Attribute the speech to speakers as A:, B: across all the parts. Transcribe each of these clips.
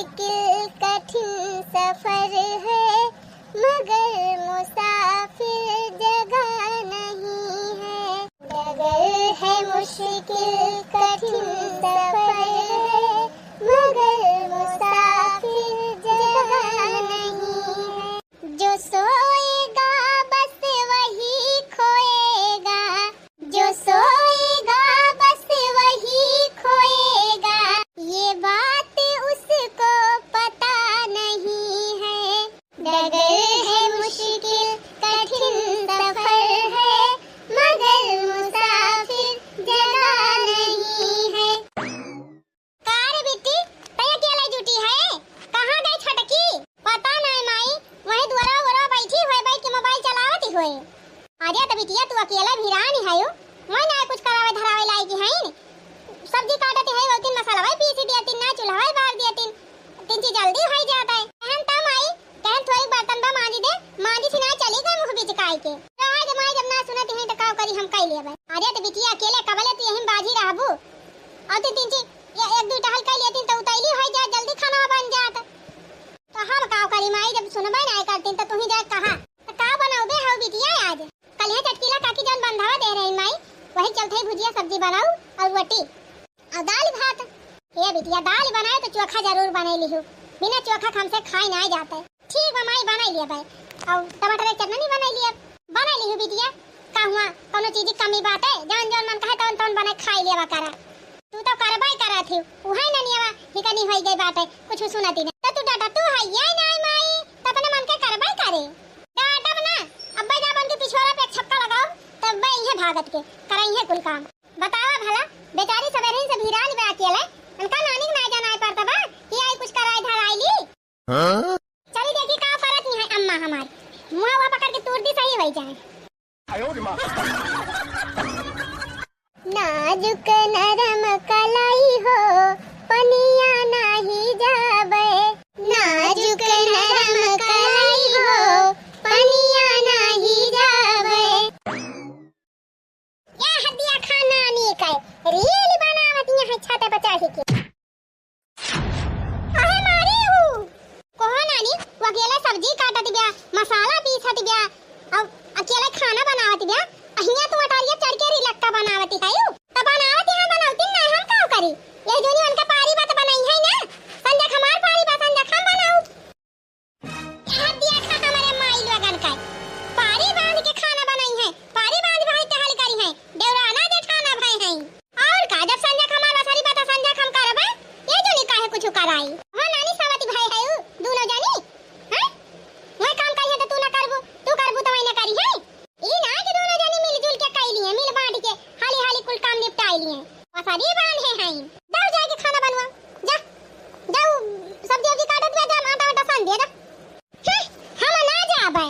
A: मुश्किल कठिन सफर है, मगर मुसाफिर जगह नहीं है। डगर है मुश्किल कठिन सफर है, मगर मुसाफिर जगह नहीं है। जो सोएगा बस वही खोएगा, जो सोएगा बस वही खोएगा, ये बात उसको पता नहीं है। डगर है मुश्किल कठिन सफर है, मगर मुसाफिर जगह नहीं है। कार बेटी तय अकेला जुटी है, कहाँ गई छटकी? पता नहीं माई, वही दुआरा बैठी हुई बैठ के मोबाइल चलावती हुई। आजा तो बिटिया तू अकेला भिरानी है यो, मैं ना कुछ करावे धरावे लाई की है। सब्जी काटते है वो तीन मसाला भाई पीसी दिया तीन, ना चूल्हा भाई बार दिया तीन, तीन चीज जल्दी हो जाता है। कहन तम आई कहन थोड़ी बर्तन बा मांजी दे, मांजी थी ना चली गई मुंह बीच काई के। राज माई जब ना सुनत है तो काव करी हम कई लेबे। अरे तो बिटिया अकेले कबले तू यहीं बाजी रहबू, और तीन चीज या एक दो टहल कई लेती तो उतैली हो जा, जल्दी खाना बन जात। तो हम काव करी माई जब सुनबे ना करती तो तू ही जा कहां तो का बनाओबे हो बिटिया आज? कल है चटकीला काकी जन बंधावा दे रही माई, वही चलते भुजिया सब्जी बनाऊ और रोटी और दाल भात। ये बिटिया दाल बनाए तो चोखा जरूर बना लिहू, बिना चोखा हमसे खाई ना जाते। ठीक है माई बना लिया भाई, और टमाटर की चटनी बना लिया, बना लिहू बिटिया। का हुआ कोनो चीज की कमी बात है? जौन जौन मन कहे तौन तौन बना खाई लेवा करा। तू तो करबाई करा थी उहाई ना नियवा हिकनी होई गई बात है, कुछ सुनती नहीं तो तू डाटा तू है ये नहीं माई तो अपने मन के करबाई करे। डाटा बना अब्बा जा बन के पिछवाड़ा पे छक्का लगाओ तब मैं ये भागत के कराई है कुल काम। बतावा भला बेचारी सवेरे से भिरानी बा अकेले, उनका नानी ना जाना पड़ता बा कि आई कुछ कराई धराई ली। हां चली देखी का फरक नहीं है अम्मा हमारी, मुंह वा पकड़ के तोड़ दी सही वही जाए। आयो रे मां नाजुक नरम कलाई हो पनिया नाही जाबे, नाजुक नरम कलाई हो पनिया नाही जाबे। या हदिया खाना नहीं काय रील बनावत है छाते पर चढ़ के। अहे मारी हूं कौन नानी वो अकेले सब्जी काटत बिया, मसाला पीसत बिया, अब अकेले खाना बनावत बिया। अहिया तू अटारिया चढ़ के रिलक्का बनावती है यू तब बनावती है बनावती ना हम का करी। ये जोनी उनका पारी बात बनाई है ना, संजा हमार पारी बात संजा हम बनाऊ। यह दिया खा हमारे माई लगन का पारी बांध के खाना बनाई है, पारी बांध भाई टहल करी है, देवराना जेठाना भाई है। और का जब संजा हमार सारी बात संजा हम करबे, ये जोनी काहे कुछ कराई। हां नानी सावती भाई है यू दोनों जानी हैं, मैं काम करी है तो तू ना करबू, तू करबू तो मैं ना करी है। ई ना कि दोनों जानी मिलजुल के कई लिए, मिल बांट के हाली हाली कुल काम निपटाई लिए। वसारी बांध है हाई जाओ जाके खाना बनवा जा, जाओ सब्जी वब्जी काटत में जा, आटा आटा सान दे जा। हम ना जाबे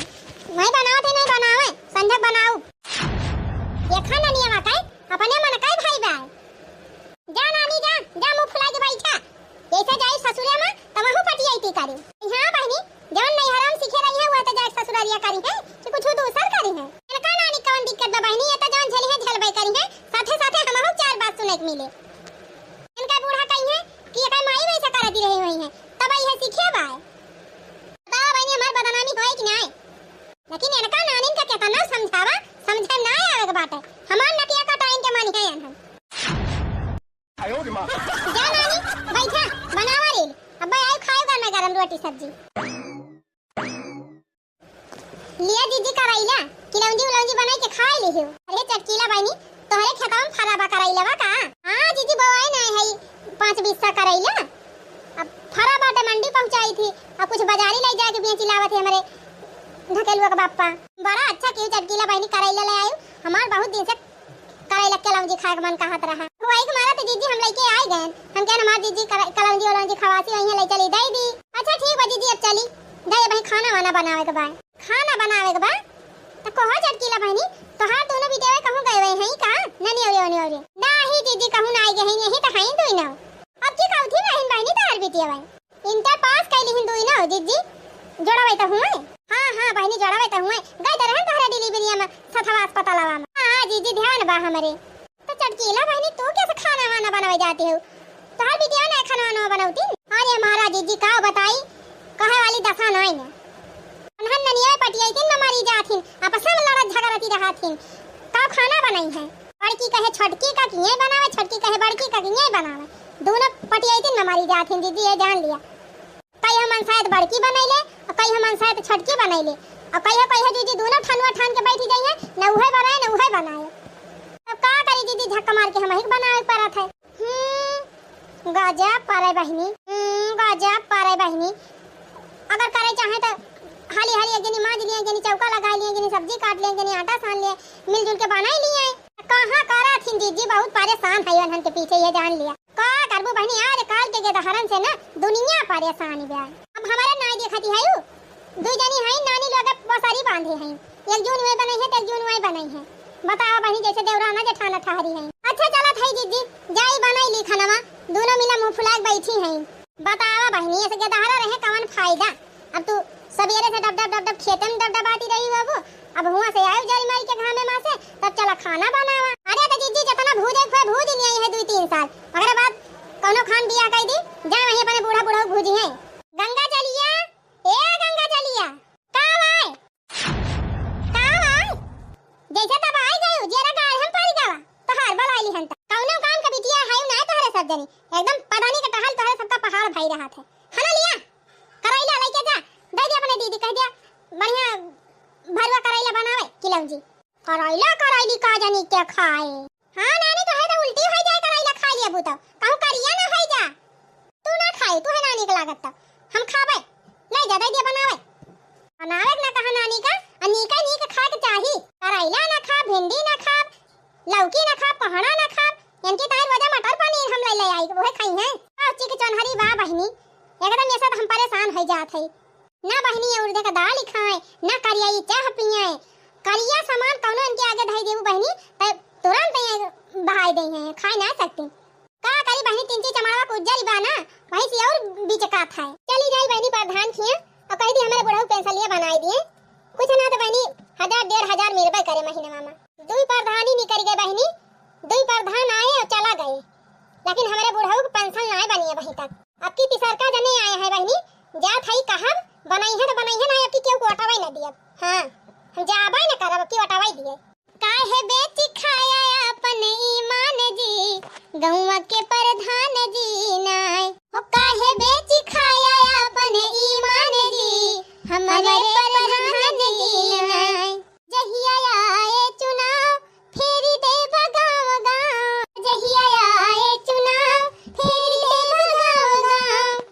A: मैं बनावते नहीं बनावे संजय बनाऊ। ये खाना नहीं आवा काई अपने मन काई भाई बा जा नानी जा जा मुंह फुला के बैठा। ऐसे जाई ससुरिया में तमहु पटियाई ती करी। हां बहनी जौन नहीं हराम सीखे रही है वो तो जाके ससुरालिया करी है कि कुछ दूसर करी है। इनका नानी कौन दिक्कत बा बहनी, ये तो जौन झेली है झेलबई करी है, साथे साथे हमहु चार बात सुने के मिले। इनका बूढ़ा कही है कि ये का माई वैसा करती रही हुई है तब ये सीखे बा। बताओ बहनी हमार बदनामी होई कि नहीं, लेकिन इनका नानी का कितना समझावा समझे ना आवे के बात है। हमार नटिया का टाइम के मानी है हम। आयो रे मां जा नानी बैठा बनावा रे अब्बा आई खाएगा मैं गरम रोटी सब्जी। लिया दीदी कराइला किलौंजी उलौंजी बनाई के खाई ली हो। अरे चटकीला बहनी तोहरे खेतवा में फराबा कराइला बा का? हां दीदी बवाई ना है 5-20 सा कराइला। अब फराबा तो मंडी पहुंचाई थी, अब कुछ बाजारी ले जाके बेच लावत है हमारे ढकेलुआ का बापा। बड़ा अच्छा क्यों चटकीला बहनी कराइला ले आयो, हमार बहुत दिन से कराइला किलौंजी खाए के मन कहत रहा। वही हमारा तो दीदी हम लेके आई गए, हम कहन हमार दीदी किलौंजी उलौंजी खवासी वहीं ले चली दई दी। अच्छा ठीक बा दीदी अब चली दई भाई खाना वाना बनावे के बा, खाना बनावे के बा तो कहो चटकीला बहनी तोहार दोनों बिटिया कहूं गए हैं का ननी औरे नाही दीदी कहूं ना आई गई यही तो हई दुई ना। अब की कहू थी बहन बहनी तोहार बिटिया भाई इंटर पास कैली हिन दुई ना दीदी जोड़ावे तो हुए। हां बहनी जोड़ावे तो हुए गई तो रहन तोहरा डिलीवरी में सथवा अस्पताल में। हां दीदी ध्यान बा हमरे। तो चटकीला बहनी तू कैसे खाना वाना बनावे जाती हो, तोहार बिटिया ने खाना वाना बनावती। हां अरे हमारा जीजी का बताई कहे वाली दशा नहीं है। अनहन ननिया पटिया दिन में मारी जाथिन, आपस में लड़त झगड़ती रहथिन। का खाना बनाई है, बड़की कहे छोटकी का किए बनावे, छोटकी कहे बड़की का किए बनावे। दोनों पटिया दिन में मारी जाथिन दीदी, ये जान लिया। कई हम शायद बड़की बनैले और कई हम शायद छोटकी बनैले और कई दीदी दोनों ठनवा ठान के बैठी गई है, न उहे बनाए न उहे बनाए। अब का करी दीदी, झक्का मार के हम ही बनावे पड़त है। गजब पारे बहनी, गजब पारे बहनी। अगर करे चाहे तो हाली हाली एक जनी मांज लिए, एक जनी चौका लगा लिए, एक जनी सब्जी काट लिए, एक जनी आटा सान लिए, मिलजुल के बना लिए। कहां करा थी दीदी, बहुत परेशान है उनहन के पीछे, ये जान लिया। का करबो बहनी, आज काल के दहरन से ना दुनिया परेशान बे। अब हमारे नाई देखती है दो जनी है, नानी लोग बसारी बांधे हैं, एक जून में बनाई है तो एक जून में बनाई है। बताओ बहनी, जैसे देवराना जेठाना ठहरी है। अच्छा चलत है दीदी, जाई बनाई ली खाना, दोनों मिला मुंह फुला के बैठी हैं। बताओ बहनी, ऐसे के दहरा रहे कवन फायदा। अब तू सवेरे से डब डब डब डब खेते में डब डब आती रही बाबू, अब हुआ से आयो जारी मारी के घामे मां से, तब चला खाना बनावा। अरे तो जीजी जितना भूजे खोए भूज नहीं है 2-3 साल, अगर बात कोनो खान बिया कह दी जा वहीं अपने बूढ़ा बूढ़ा भूजी है। गंगा चलिया, ए गंगा चलिया, कब आए जैसे तब आई गयो, जरा गाय हम पारी गावा तो हार बलाई हन त कौनो काम का बिटिया है ना तोहरे सब जनी, एकदम पढ़ानी के टहल तोहरे सबका पहाड़ भाई रहा थे। हना लिया करैला लेके जा, दे दे अपने दीदी, कह दिया बढ़िया भरवा करैला बनावे किलौ जी। करैला करैली का जानी क्या खाए। हां नानी तो है तो उल्टी हो जाए, करैला खा लिया बुता कहूं करिया ना है जा, तू ना खाए, तू है नानी के लागत त हम खावे, ले जा दे दे बनावे। बनावे ना कहा नानी का, अनीका नीक खा के चाही, करैला ना खा, भिंडी ना खा, लौकी ना खा, पहाड़ा ना खा, इनकी तार वजह मटर पनीर हम ले आई वो खाई है। औची के चौनहरी बा बहनी, एकदम ये सब हम परेशान हो जात है ना बहनी। उर्दे का दाल खाए ना करियाई चाह पिए, करिया सामान कौनो इनके आगे धई देबू बहनी त तुरंत बहाई दे हैं, खाए ना सकती। का करी बहनी, 3 चमाड़ा कुज्जरी बा ना, वही से और बीचका था। चली जाई बहनी प्रधान खिया और कह दी हमारे बुढ़ऊ पेंशन लिए बनाई दिए, कुछ ना तो बहनी 1000-1500 मिलबे करे महीने में। 2 प्रधान ही निकल गए बहनी, 2 प्रधान आए और चला गए, लेकिन हमारे बुढ़ऊ को पेंशन ना बनी है वहीं तक। अब की तिसरका जने आए हैं बहनी, जा थई कहब बनाई है तो बनाई है ना, अब की केहू को हटावे ना दिए। हां हम जाबे ना करब, अब की हटावे दिए। काहे बेच खाया अपन ईमान जी, गौवा के प्रधान जी नाय हो, काहे बेच खाया अपन ईमान जी, हमारे प्रधान जी नाय। जहिया आए चुनाव फेरी दे गाँव गाँव, जहिया आए चुनाव फेरी दे गाँव गाँव,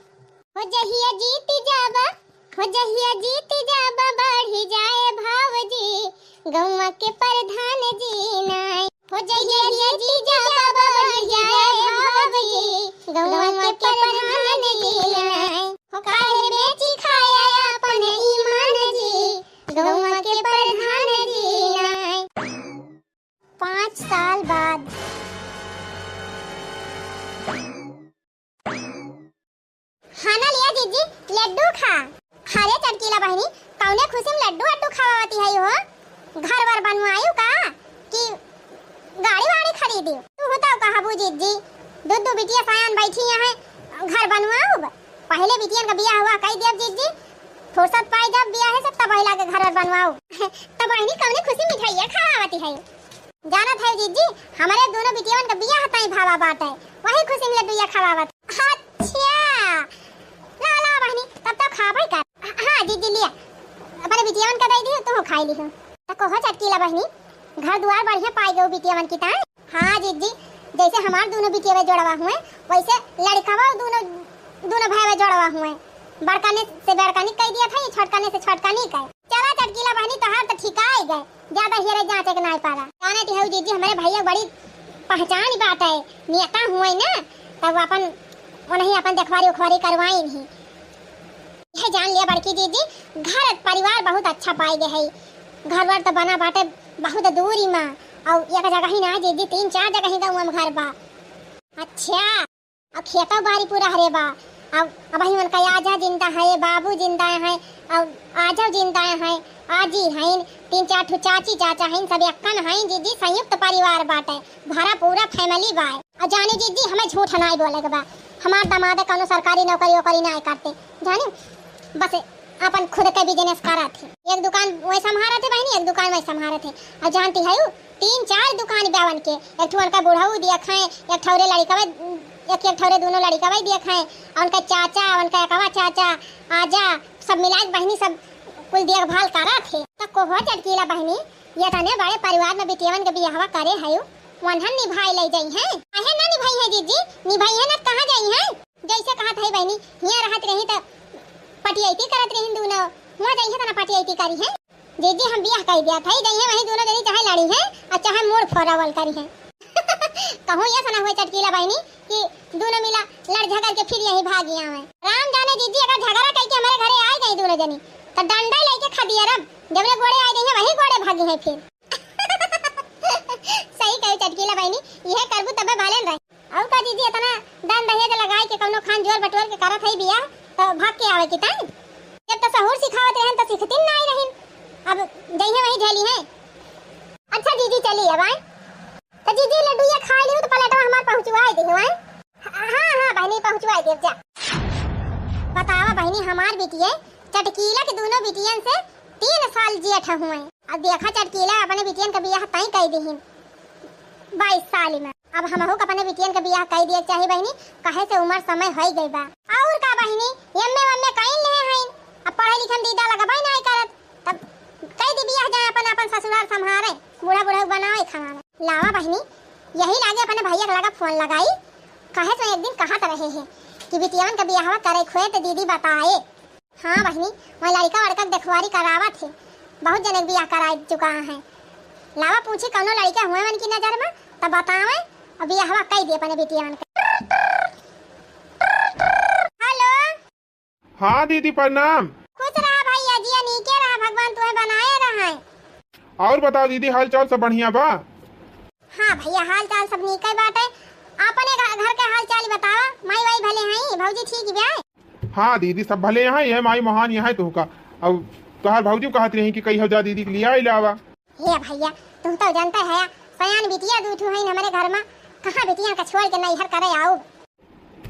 A: हो जहिया जीत जाबा, हो जहिया जीत जाबा, बढ़ी जाए भाव जी, गौवा के प्रधान जी नाय हो, जहिया जीत जाबा, बढ़ी जाए भाव जी, गौवा के प्रधान जी नाय हो, काहे बेची खाया अपन ईमान जी, गौवा के प्रधान जी नाय। 5 साल बाद खाना लिया जीजी, लड्डू खा। अरे चटकीला बहनी, कौने खुशी में लड्डू अड्डू खावाती है हो, घर वर बनवायू का कि गाड़ी वाड़ी खरीदी? तू बताओ कहा बू जीजी, दो बिटिया सायान बैठी है, घर बनवाऊ? पहले बिटियन का बियाह हुआ कह दिया जीजी, फुर्सत पाई जब बियाह है सब तब महिला के घर बनवाऊ। तब बहनी कौने खुशी मिठाइयां खावाती है? जानत है जीजी, हमारे दोनों बिटियन का बियाह तई भावा बाटे, वही खुशी में लड्डू खावावत। अच्छा ला बहनी, तब तक खाबे कर। हां दीदी लिया अपने बिटियावन का दे दी, तू खाई ली हो तो कहो चटकीला बहनी, घर द्वार बढ़िया पाई गयो बिटियावन की ताई। हां दीदी, जैसे हमार दोनों बिटियावे जोड़वा हुए वैसे लड़कावा दोनों भाईवे जोड़वा हुए, बड़काने से बड़कानी कह दिया था, ये छोटकाने से छोटकानी कह। चला चटकीला बहनी, तोहार तो ठिकाई गए, ज्यादा हेरे जांचे के नहीं पाला। जाने ती है दीदी, हमारे भैया बड़ी पहचान बात है, नेता हुए ना, तब अपन उन्हें अपन देखवारी उखवारी करवाई नहीं। यह जान लिया बड़की दीदी, घर परिवार बहुत अच्छा पाई गए है, घर वर तो बना बाटे बहुत दूरी में, और एक जगह ही ना दीदी, 3-4 जगह ही गाँव में घर बा। अच्छा अब खेता बारी पूरा हरे बा, अब ही मन का आजा जिंदा है, बाबू जिंदा है, अब आजा जिंदा है, आजी हैं, 3-4 चाची चाचा हैं, सब अक्कन हैं दीदी, संयुक्त परिवार बाटे, भरा पूरा फैमिली बा। और जाने जीजी हमें झूठ नहीं बोले के बा। हमार दामाद कौनो सरकारी नौकरी वोकरी नहीं करते जाने, बस अपन खुद के बिजनेस करा थे। एक दुकान वही संभारा थे बहनी, एक दुकान वही संभारा थे। और जानती है 3-4 दुकान ब्यावन के, एक ठो उनका बुढ़ऊ दिया खाए, एक ठौरे लड़का एक ठौरे दोनों लड़का वही दिया खाए, और उनका चाचा उनका एकवा चाचा आजा सब मिला बहनी सब कुल देखभाल करा थे। तो कोहो चटकीला बहनी ये तने बड़े परिवार में बिटियावन के बियाहवा करे है वनहन निभाई ले जाई है। काहे ना निभाई है जीजी, निभाई है ना कहां जाई है। जैसे कहा था बहनी हिया रहत रही त पटियाईती करत रही दोनों, वहां जाई है तना पटियाईती करी है। जीजी हम बियाह कर दिया था जाई है वही दोनों जनी चाहे लड़ी है और चाहे मोड़ फोरावल करी है। कहूं ये सना हुए चटकीला बहनी कि दोनों मिला लड़ झगड़ के फिर यही भागिया है। राम जाने जीजी अगर झगड़ा करके हमारे घरे आ गई दोनों जनी तो डंडा लेके खा दिया रब, जब गोड़े आ गई है वही गोड़े भागी है फिर। सही कहे चटकीला बहनी, यह करबू तबे भालेन रहे। और का दीदी इतना दान दहेज लगाई के कौनो खान जोर बटोर के करत है बियाह तो भाग के आवे की ताई। जब तो सहूर सिखावत रहन तो सिखतिन नहीं रहन, अब जइहे वही झेली है। अच्छा दीदी चली अब आए तो दीदी लड्डू ये खा लियो तो पलटवा हमार पहुंचवाए दे है। हां बहनी पहुंचवाए दे जा। बतावा बहनी हमार बिटिया चटकीला के दोनों बिटियन से 3 साल जेठ हुए। अब देखा चटकीला अपने बिटियन का बियाह तई कई दीहिन 22 साल में। अब हमहू का अपने बिटियन का बियाह कई दिए चाहे बहनी, कहे से उम्र समय हो गई बा। और का बहनी एम्मे वम्मे कई ले हईन, अब पढ़े लिखन दीदा लगाबाई नहीं करत, तब कई दी बियाह जाए अपन अपन ससुराल संभारे, बूढ़ा बूढ़ा बनावे खाना। लावा बहनी यही लागे अपने भैया के लगा फोन लगाई, कहे तो एक दिन कहत रहे हैं कि बिटियन का बियाह करे खोए तो दीदी बताए। हाँ बहनी वहाँ लड़का वड़का देखवारी करावत है, बहुत जने बियाह करा चुका है। लावा पूछी कौनो लड़का हुए मन की नजर में तब बतावे और बियाह कई दे अपने बिटियान का। हेलो
B: हाँ दीदी प्रणाम।
A: खुश रहा भैया जी, नीके रहा, भगवान तुम्हें बनाए रहा है।
B: और बताओ दीदी हाल चाल सब बढ़िया बा?
A: हाँ भैया हाल चाल सब नीके बाटे। अपने घर के हाल चाल बतावा, माई वाई भले हैं, भौजी ठीक बा?
B: हाँ दीदी सब भले यहाँ है, माई मोहन यहाँ तू का। अब तोहार भौजी कहत रही कि कई हजार दीदी के लिए आइलावा।
A: हे भैया तुम तो जानता है सयान बिटिया दूठू है हमारे घर में, कहाँ बिटिया का छोड़ के नैहर करे आओ।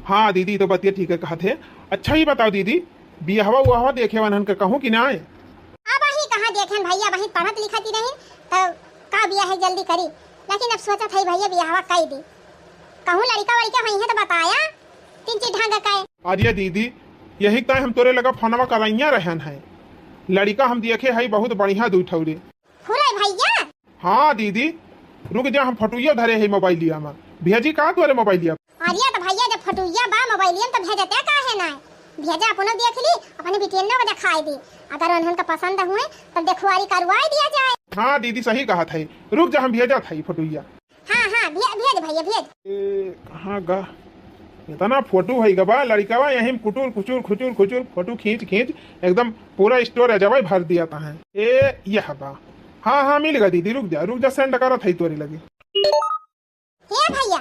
B: हाँ दीदी तो बतिया ठीक है कहते। अच्छा ही बताओ दीदी बियाहवा उहावा देखे वनहन के कहूँ कि ना आए?
A: अब ही कहाँ देखें भैया, वही पढ़त लिखत ही नहीं तो का बियाह है जल्दी करी, लेकिन अब सोचा था भैया बियाहवा कई दी। कहूँ लड़का वड़का वही है तो बताया 3 चीज ढंग का।
B: अरे दीदी यही तय हम तोरे लगा फोनवा कराइया रहन है, लड़का हम देखे है बहुत बढ़िया दूठौरे।
A: फुरे भैया?
B: हाँ दीदी रुक जा हम फटुइया धरे है मोबाइलिया में, भेजी का तोरे मोबाइलिया?
A: अरे तो भैया जब फटुइया बा मोबाइलिया में तो भेजते काहे ना, भेजा अपनो देख ली अपने बिटियनो को दिखाई दी, अगर उन्हन का पसंद हुए तो देखवारी करवाई दिया जाए।
B: हाँ दीदी सही कहा था, रुक जा हम भेजा था फटुइया।
A: हाँ भेज भैया भेज।
B: कहाँ गा इतना फोटो है गबा लड़का यही कुटुर खुचुर खुचुर खुचुर फोटो खींच खींच एकदम पूरा स्टोरेज है भर दिया था है। ए यह बा हाँ मिल गया दीदी, रुक जा सेंड करा था तोरे लगे।
A: हे भैया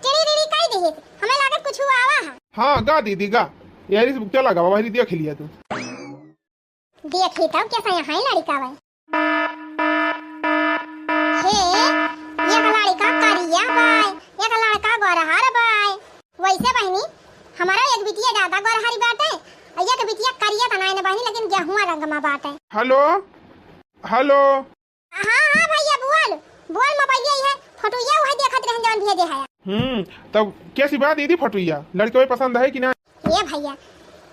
A: टेरी टेरी काई देहे हमें लागत कुछ हुआ आवा है।
B: हाँ गा दीदी गा, यारी से चला गा बाबा देख लिया तू।
A: देख ही तब कैसा यहाँ लड़का भाई। हे ये लड़का करिया भाई, ये लड़का गोरहर भाई। वैसे बहनी हमारा एक बिटिया ज्यादा गोरहरी बाटे और एक बिटिया करिया तना है बहनी, लेकिन गेहुआ रंग में बाटे।
B: हेलो हेलो
A: हाँ भैया बोल मोबाइल है फोटोया वही देखत रहन जवन भेजे है।
B: तब कैसी बात दीदी फटुइया लड़के पसंद है कि ना?
A: ये भैया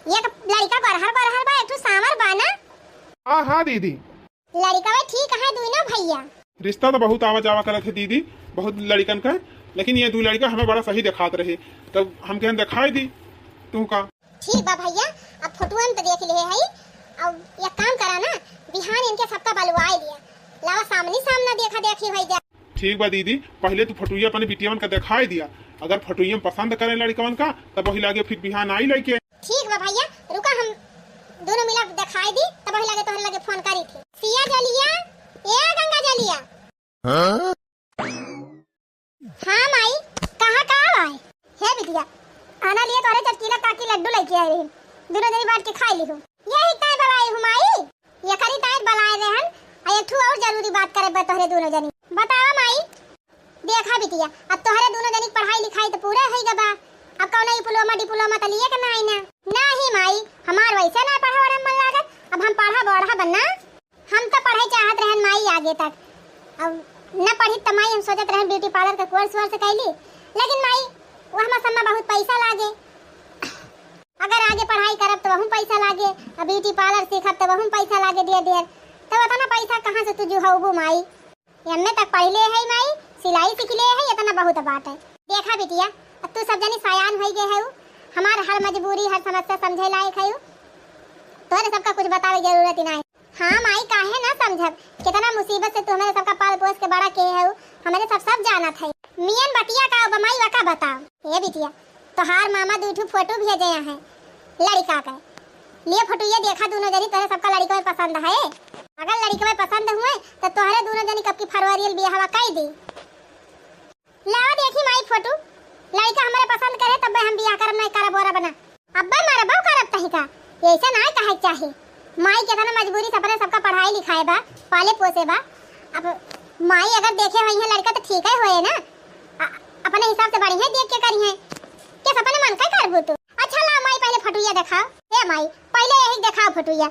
A: ये लड़का गोरहर बा, एक सामर बा ना?
B: हाँ दीदी
A: लड़का वे ठीक है दोनों भैया।
B: रिश्ता तो बहुत आवा जावा करत है दीदी, बहुत लड़कन का, लेकिन ये 2 लड़का हमें बड़ा सही दिखात रहे तब हम कहन दिखाई दी तू का।
A: ठीक बा भैया अब फोटो तो देख लिए है, अब ये काम करा ना बिहान इनके सबका बलवाई दिया, लावा सामने देखा देखी हो जा।
B: ठीक बा दीदी पहले तू फटुइया अपने बिटियावन का दिखाई दिया, अगर फटुइया पसंद करे लड़कवन का तब वही लागे फिर बिहान आई लड़के।
A: ठीक बा भैया रुका हम दोनों मिला दिखाई दी तब वही लागे तोहर लगे फोन करी थी। सिया जलिया ए गंगा जलिया। हाँ माई कहाँ आए? हे बिटिया आना लिए तोरे चटकीला काकी लड्डू लेके आई रही, दोनों जनी बांट के खाई ली हो। यही ताई बलाई हूँ माई, ये करी ताई बलाए रहन। एक ठू और जरूरी बात करे तोहरे दोनों जनी। बतावा माई। देखा बिटिया, अब तोहरे दोनों जनी पढ़ाई लिखाई तो पूरा है गबा। अब कौन डिप्लोमा डिप्लोमा तो लिए के ना आई ना। नहीं माई, हमार वैसे ना पढ़ा और मन लागत। अब हम पढ़ा बढ़ा बनना। हम तो पढ़ाई चाहत रहन माई आगे तक। अब न पढ़ी त माई हम सोचत रहन ब्यूटी पार्लर का कोर्स वर्स कैली, लेकिन माई वहाँ समय बहुत पैसा लागे। अगर आगे पढ़ाई करब तो वहाँ पैसा लागे, अब ब्यूटी पार्लर सीखब तो वहाँ पैसा लागे देर तो इतना पैसा कहाँ से तू जुहाऊबू माई। एमए तक पढ़ले है माई, सिलाई सीख ले है, इतना बहुत बात है। देखा बिटिया, अब तू सब जनी सयान हो गए है, हमार हर मजबूरी हर समस्या समझे लायक है। तोरे सबका कुछ बतावे जरूरत ही नहीं। हाँ माई, काहे ना समझब, कितना मुसीबत से तू हमारे सबका पाल पोस के बड़ा किए है, हमारे सब जानत है। मियन बतिया का बमाई वका बताओ। ये बिटिया, तोहार मामा दूठू फोटो भेजे हैं लड़का का, लिए फोटो ये देखा दोनों जनी तोरे सबका लड़का में पसंद है। अगर लड़के में पसंद हुए तो तोहरे दोनों जनी कब की फरवरी बियाह कई दी। लाओ देखी माई फोटो, लड़का हमारे पसंद करे तब हम बियाह करब, नहीं करब बोरा बना। अब्बा मारा बाऊ करब तही का, ऐसा ना कहे चाहिए। माई के तना मजबूरी सपने सबका पढ़ाई लिखाए बा, पाले पोसे बा। अब माई अगर देखे हुई है लड़का तो ठीक है होए ना, अपने हिसाब से बढ़िया देख के करी है। के सपने मन का करबू तू। अच्छा ला माई पहले फोटोया दिखाओ। ए माई पहले यही दिखाओ फोटोया,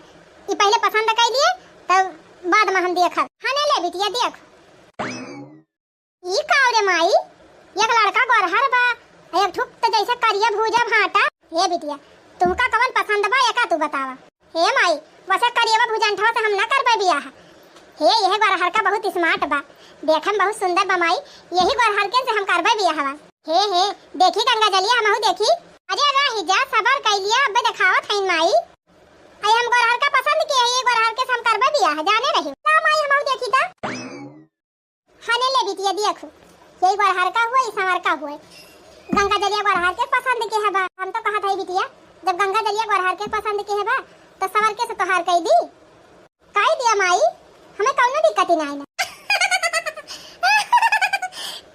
A: ये पहले पसंद कर लिए तब बाद में हम देखब। हाँ ले बिटिया देख, ई का रे माई, एक लड़का गोरहर बा, एक ठुक तो जैसे करिया भूजा भाटा। हे बिटिया, तुमका कवन पसंद बा एका तू बतावा। हे माई, वैसे करिया भुजंठवा से हम ना करबे बियाह। हे यह गोरहर का बहुत स्मार्ट बा, देखन बहुत सुंदर बा माई, यही गोरहर के से हम करबे बियाह। हे देखी गंगा जलिया हमहु देखी। अरे रही जा सबर कर लिया, अब दिखावत है माई। आई हम गोरहर का पसंद किए, ये गोरहर के हम करबे बियाह जाने रही। ना माई हमहु देखी ता। हने ले बिटिया देखो, यही गोरहर का हुआ, इस समर का हुआ। गंगा जलिया गोरहर के पसंद के है बा। हम तो कहा था बिटिया, जब गंगा जलिया गोरहर के पसंद के है बा तो समर के से तोहार कह दी। कह दिया माई, हमें कौनो दिक्कत ही नहीं ना।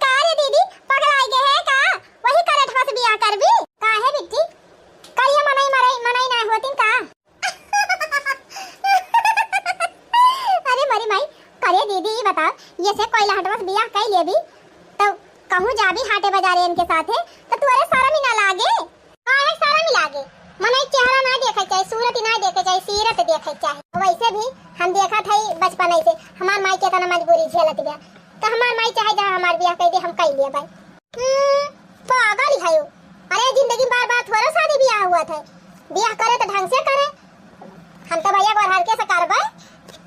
A: का रे दीदी पगला गए है का, वही करठवा से बियाह करबी का है बिट्टी। करिया मनाई ना होतिन का। अरे मरी माई, करे दीदी ये बताओ, ये से कोई हटवा से बियाह कर लेबी तो कहूं जाबी हाटे बाजारे इनके साथे तो तुअरे शर्म ही ना लागे। काहे शर्म ही लागे, मने चेहरा ना देखे चाहिए, सूरत ही ना देखे चाहिए, सीरत देखे चाहिए। वैसे भी हम देखा था बचपन से हमार माई के तना मजबूरी झेलत गया, तो हमार माई चाहे जहां हमार बियाह कर दे हम कर लिए भाई। पागल है। अरे जिंदगी में बार-बार थोड़ा शादी बियाह हुआ था, बियाह करे तो ढंग से करे। हम तो भैया गोरहर के से करबे,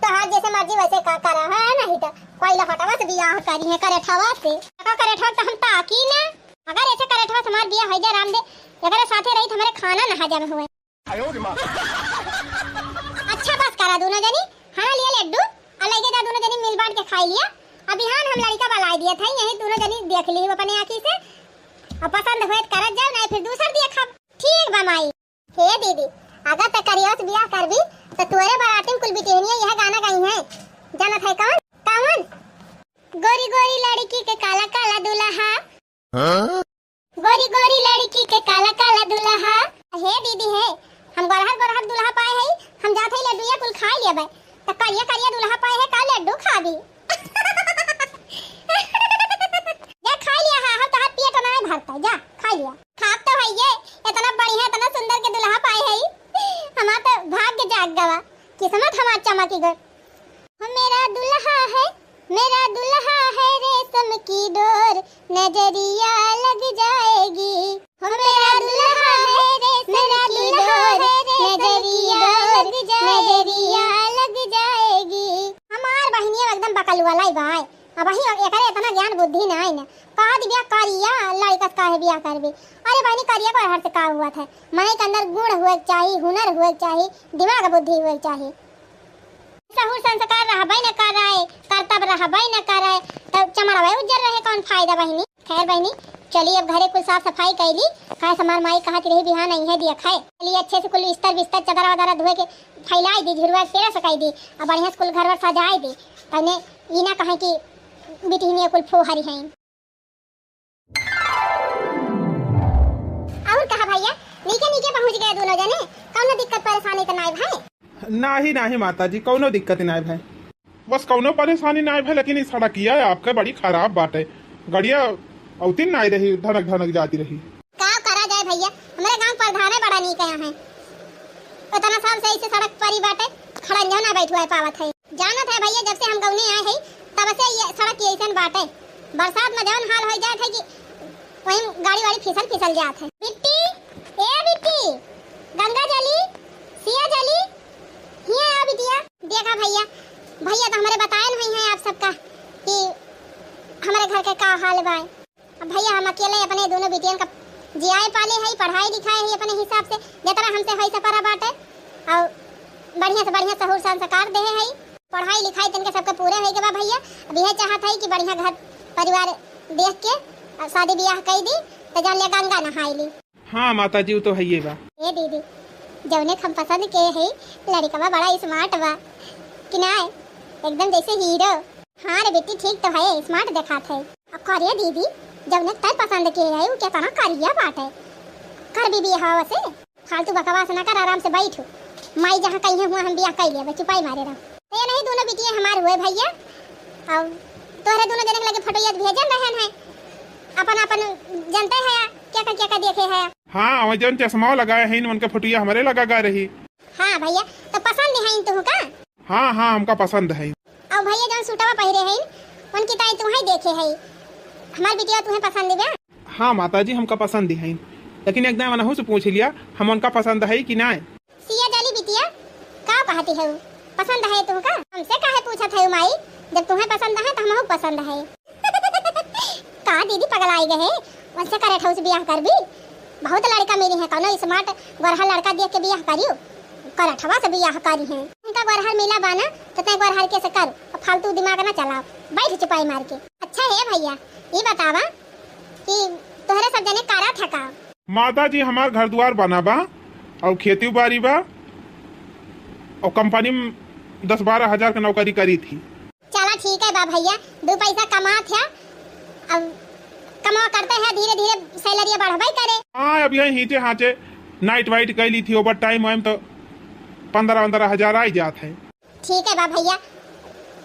A: तो हाथ जैसे मर्जी वैसे का करा है, नहीं तो कोई लफटवा से बियाह करी है करठवा से। करठवा तो हम ताकी ना, अगर ऐसे करठवा से हमार बियाह हो जाए राम दे, अगर साथे रही तो हमारे खाना ना हजम हुए। अच्छा बस करा दोनों जनी, हाँ लिए लड्डू अलग जा दोनों जनी मिल बांट के खा लिया। अभी हाँ हम लड़का बला दिया था, यही दोनों जनी देख ली अपने आंखी से, और पसंद हुए तो करत जाओ, नहीं फिर दूसरा देखब। ठीक बा माई। हे दीदी, अगर तक करियो से बियाह करबी तो तुअरे बाराती में कुल बिटिहनिया यह गाना गाई है, जानत है कौन कौन? गोरी गोरी लड़की के काला काला दुल्हा, गोरी गोरी लड़की के काला काला दुल्हा। हे दीदी है, हम गोरहर दुल्हा पाए है, हम जाते ही लड्डू या कुल खा लेबे, तो करिया करिया दुल्हा पाए है का लड्डू खाबी। जा खा लिया है, हम तो हाथ पेट ना भरता, जा खा लिया। खाब तो है ये, इतना बढ़िया इतना सुंदर के दुल्हा पाए है, हमार तो भाग्य जाग गवा, किस्मत हमार चमकी गई। मेरा दुल्हा है रेशम की डोर, नजरिया लग जाएगी। मेरा दुल्हा है रेशम की डोर, नजरिया लग जाएगी। हमार बहनिया एकदम बकल वाला ही भाई, अब ही एकरे इतना ज्ञान बुद्धि ना है ना, कहा दी बियाह करिया लड़का का है बियाह करबी। अरे बहनी करिया को हर से का हुआ था, मन के अंदर गुण हुए चाहिए, हुनर हुए चाहिए, दिमाग बुद्धि हुए चाहिए। सहूर संस्कार रहबे न कर रहे, कर्तव्य रहबे न कर रहे, तब चमड़ावे उज्जर रहे कौन फायदा बहनी। खैर बहनी चलिए अब घरे कुल साफ सफाई कैली, खाए समार माई कहा रही बिहान नहीं है दिया खाए, चलिए अच्छे से कुल बिस्तर चदर वदर धोए के फैलाई दी, झुरवा तेरा सकाई दी, अब बढ़िया से कुल घर वर सजाए दी, तने ई ना कहे कि बिटिहनिया कुल फोहरी हैं। और कहा भैया नीचे पहुंच गए दोनों जने, कौनो दिक्कत परेशानी तो नहीं भाई?
B: नहीं माता जी, कौनो दिक्कत नहीं भाई, बस कौनो परेशानी नहीं भाई, लेकिन इस सड़किया आपके बड़ी खराब बात है, गाड़िया अवतीन ना आई रही, धनक धनक जाती रही।
A: का करा जाए भैया, हमारे गांव प्रधान बड़ा नहीं कया है, उतना साल से ऐसे सड़क पर ही बाटे खड़ा ना बैठुआ है पावत है। जानत है भैया, जब से हम गाँव आए है तब से ये सड़क की ऐसे बाटे, बरसात में जवन हाल हो जात है कि वहीं गाड़ी वाड़ी फिसल जात है। बिट्टी, ए बिट्टी, गंगा जली, सिया जली, हिया आ बिटिया। देखा भैया, भैया तो हमारे बताए नहीं है आप सबका कि हमारे घर के का हाल बा। अब भैया हम अकेले अपने दोनों बेटियन का जियाए पाले है, पढ़ाई लिखाई है अपने हिसाब से जितना हमसे है सपरा बाटे, और बढ़िया से बढ़िया सहूर संस्कार दे है, पढ़ाई लिखाई तन के सबके पूरे हो गए बा भैया। अब यह चाहत है कि बढ़िया घर परिवार देख के शादी ब्याह कर दी तो जान ले गंगा नहाई ली।
B: हाँ माता जी, वो तो है ये बा।
A: ए दीदी, जौने हम पसंद के है लड़का बड़ा स्मार्ट बा कि ना, एकदम जैसे हीरो। हाँ रे बेटी, ठीक तो है, स्मार्ट दिखात है। अब करिए दीदी, जौने तय पसंद के है वो कितना करिया बात है, कर भी बियाह से फालतू बकवास ना कर, आराम से बैठ। माई जहाँ कहीं हुआ हम बियाह कर लिया, चुपाई मारे रहो। ये नहीं दोनों बेटियां हमारे हुए भैया, और तोहरे दोनों जने के लगे फोटो याद भेजन रहन है, अपन अपन जानते हैं क्या क्या देखे है।
B: हाँ, वह जन चश्मा लगाए हैं उनके फोटोया हमारे लगा गा रही।
A: हाँ भैया, तो पसंद है तो का?
B: हाँ हाँ, हमका पसंद है।
A: और भैया जौन सूटवा पहिरे हैं उनकी ताई तुम्हें देखे है, हमार बिटिया तुम्हें पसंद है?
B: हाँ माता जी, हमका पसंद है, लेकिन एकदम अनहु से पूछ लिया हम उनका पसंद है कि ना।
A: सिया जाली बिटिया, का कहती है पसंद है तुमका? हमसे काहे पूछत है माई, जब तुम्हें पसंद है तो हमहु पसंद है। का दीदी पगलाई गए, वैसे करे ठौस बियाह कर भी, बहुत लड़का मिली है, कौनो स्मार्ट गोरहर लड़का देख के बियाह करियो, करठवा से बियाह करी है। इनका गोरहर मिला बाना तो तय गोरहर के से कर, फालतू दिमाग ना चलाओ, बैठ चुपाई मार के। अच्छा है भैया, ये बतावा कि तोहरे सब जने कारा ठका?
B: माता जी, हमार घर द्वार बना बा और खेती बाड़ी बा, और कंपनी में 10-12 हजार का नौकरी करी थी।
A: चला ठीक है बा भैया, 2 पैसा कमात है, अब कमा करते हैं, धीरे धीरे सैलरी बढ़ाई करे।
B: हाँ, अब यही हीचे हाचे नाइट वाइट कर ली थी, ओवर टाइम वाइम तो 15-15 हजार आई जात है।
A: ठीक है बा भैया,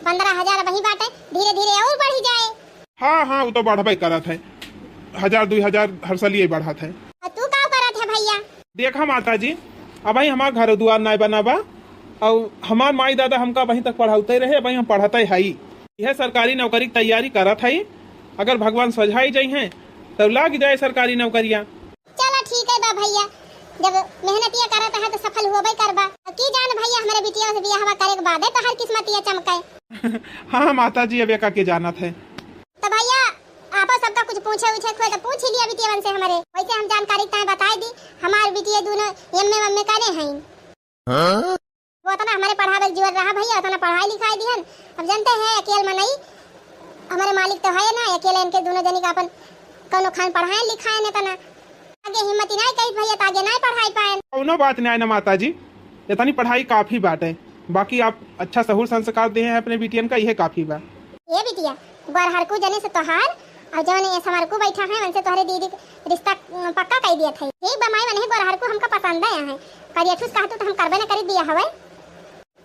A: 15 हजार वही बात है, धीरे धीरे और बढ़ी जाए।
B: हाँ हाँ, वो तो बढ़ाई करत है, 1000-2 हजार हर साल ये बढ़त है।
A: तू का करत है भैया?
B: देखा माता जी, अब भाई हमार घर द्वार नहीं बना बा, और हमार माई दादा हमका वहीं तक पढ़ाते रहे, वहीं हम पढ़ते है, यह सरकारी नौकरी की तैयारी करत है। अगर भगवान सजाई जाई हैं तब लग जाए सरकारी नौकरियां।
A: चलो ठीक है बा भैया, जब मेहनतिया करत है तो सफल होबे करबा। की जान भैया, हमारे बिटिया से बियाह करे के बाद तो हर किस्मतिया चमके।
B: हाँ माता जी, अब एका के जानत है।
A: तो भैया आपस सबका कुछ पूछे खोए तो पूछ लिया बिटिया से हमारे, वैसे हम जानकारी ताए बताई दी। हमारे बिटिया दोनों एमए करे हैं, वो तो हमारे पढ़ावे जीवन रहा भैया, उतना पढ़ाई लिखाई दिहन। अब जानते हैं अकेले में नहीं, हमारे मालिक तो है ना, अकेले इनके दोनों जनी का अपन कोनो खान पढ़ाए लिखाए ने तना आगे हिम्मत नहीं कही भैया, तो आगे नहीं पढ़ाई पाए।
B: कोनो बात नहीं है ना माता जी, इतनी पढ़ाई काफी बात है, बाकी आप अच्छा सहूर संस्कार दे हैं अपने बिटियन का, यह काफी बा।
A: ये बिटिया गोरहर को जने से तोहार और जौन ये समार को बैठा है उनसे तोहरे दीदी रिश्ता पक्का कर दिया था। ठीक बमाई मने गोरहर को हमका पसंद है, करियठुस कहतु तो हम करबे न करी दिया हवे।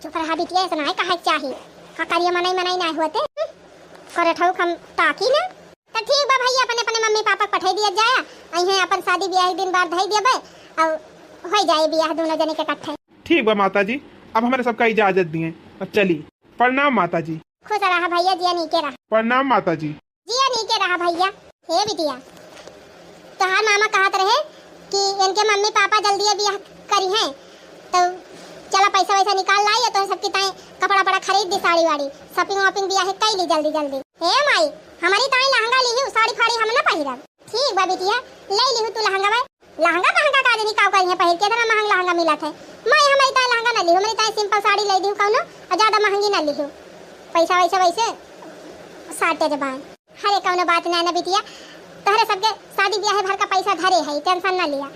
A: चुप रहा बिटिया, ऐसा नहीं कहे चाहिए, का करिया मनाई नहीं होते करे ठौक हम ताकी ना। तो ठीक बा भैया, अपने अपने मम्मी पापा पठा दिया जाए, अइहे अपन शादी ब्याह एक दिन बाद धई देबे और हो जाए ब्याह दोनों जने के इकट्ठे।
B: ठीक बा माता जी, अब हमारे सबका इजाजत दिए, अब चली। प्रणाम माता जी।
A: खुश रहा भैया, जिया नीके रहा।
B: प्रणाम माता जी।
A: जिया नीके रहा भैया। हे बिटिया, तोहार मामा कहत रहे कि इनके मम्मी पापा जल्दी ब्याह करी हैं, तो चला पैसा वैसा निकाल लाई तो सबकी ताई कपड़ा बड़ा खरीद दी, साड़ी वाड़ी शॉपिंग वॉपिंग ब्याह कई ली जल्दी जल्दी। हे माई, हमारी ताई लहंगा ली, साड़ी फाड़ी हम ना पहिरब। ठीक बा बिटिया, ले ली तू लहंगा। भाई लहंगा महंगा का देनी का करी है पहिर के, इतना महंगा लहंगा मिला था। मैं हमारी ताई लहंगा ना ली, हमारी ताई सिंपल साड़ी ले दी कौनो, और ज्यादा महंगी ना ली, पैसा वैसा वैसे साटे जबान। हरे कौनो बात ना बिटिया, तोहरे सबके शादी ब्याह भर का पैसा धरे है, टेंशन ना लिया।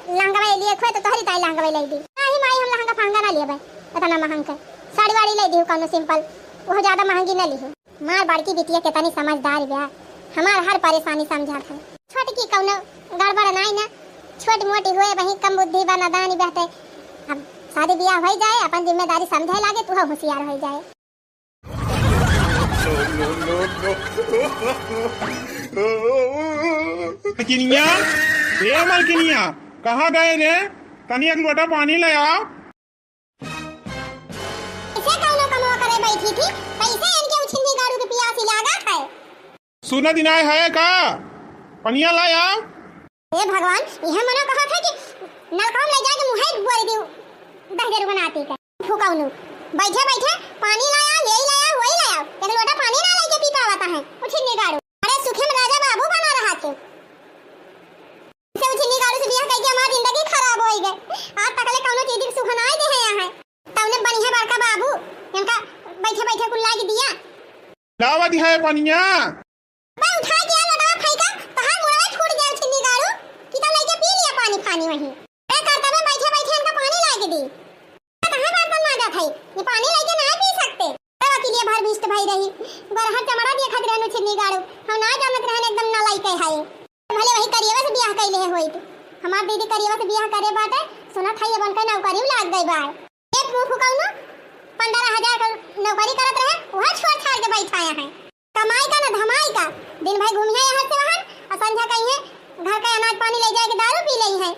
A: लहंगा लिए खोए तो तोहरी ताई लहंगा ले दी। नहीं माई, हम लहंगा फहंगा ना लिए भाई, इतना महंगा साड़ी वाड़ी ले दी कौनो सिंपल, वो ज्यादा महंगी ना ली। मार बड़की बिटिया कितनी समझदार ब्याह, हमार हर परेशानी समझात है। छोटकी कौनो गड़बड़ नहीं ना, छोटी मोटी हुए वही कम बुद्धि बा नादानी बहते। अब शादी ब्याह हो जाए, अपन जिम्मेदारी समझे लागे, तू होशियार हो जाए।
B: मलकिनिया, ए मलकिनिया, कहाँ गए रे? तनी एक लोटा पानी ले आओ।
A: इसे कौनो कमवा करे बैठी थी, कैसे इनके उछिन्नी गाड़ू के पियासी लागत है।
B: सुना दिनाय है का? पनिया ले आओ।
A: हे भगवान, यह मनो कहा था कि नलका में ले जाके मुहे बोल दी दहजर बनाती का फुकाउनु। बैठे बैठे पानी लाया, यही लाया, वही लाया, एक लोटा पानी ना लेके पी पावता है उछिन्नी गाड़ू। अरे सुखे में राजा बाबू बना रहा थे, से उछिन्नी गाड़ू से बियाह करके हमारी जिंदगी खराब हो गई। आज तकले कौनो चीज की सुख ना दे है यहाँ, तौने बनी है बड़का बाबू, इनका बैठे बैठे कुल्ला की दिया
B: लावा दी है पनिया।
A: मैं उठा के लोटा फेंका, कहां मुड़ा छूट गया उछिन्नी गाड़ू कि तो लेके पी लिया पानी पानी वहीं। अरे करता में बैठे बैठे इनका पानी लाके दी, कहां बर्तन मांगा था ये पानी लेके ना पी सकते। तब के लिए भर बिस्ट भाई रही बरहा चमड़ा दिया खत रहनु छिन्नी गाड़ू, हम ना जानत रहन एकदम ना लाइक है भले वही करिएवा से बियाह कैले है होई। हमार दीदी करिएवा से बियाह करे बाटे, सुना था ये बनकर नौकरी में लाग गई बा। एक मुंह फुकाउनु 15,000 का नौकरी करत रहे, वह छोड़ छाड़ के बैठाया है। कमाई का ना धमाई का, दिन भर घूमी है यहाँ से वहाँ, और संध्या कहीं है घर का अनाज पानी ले जाके दारू पी ली है।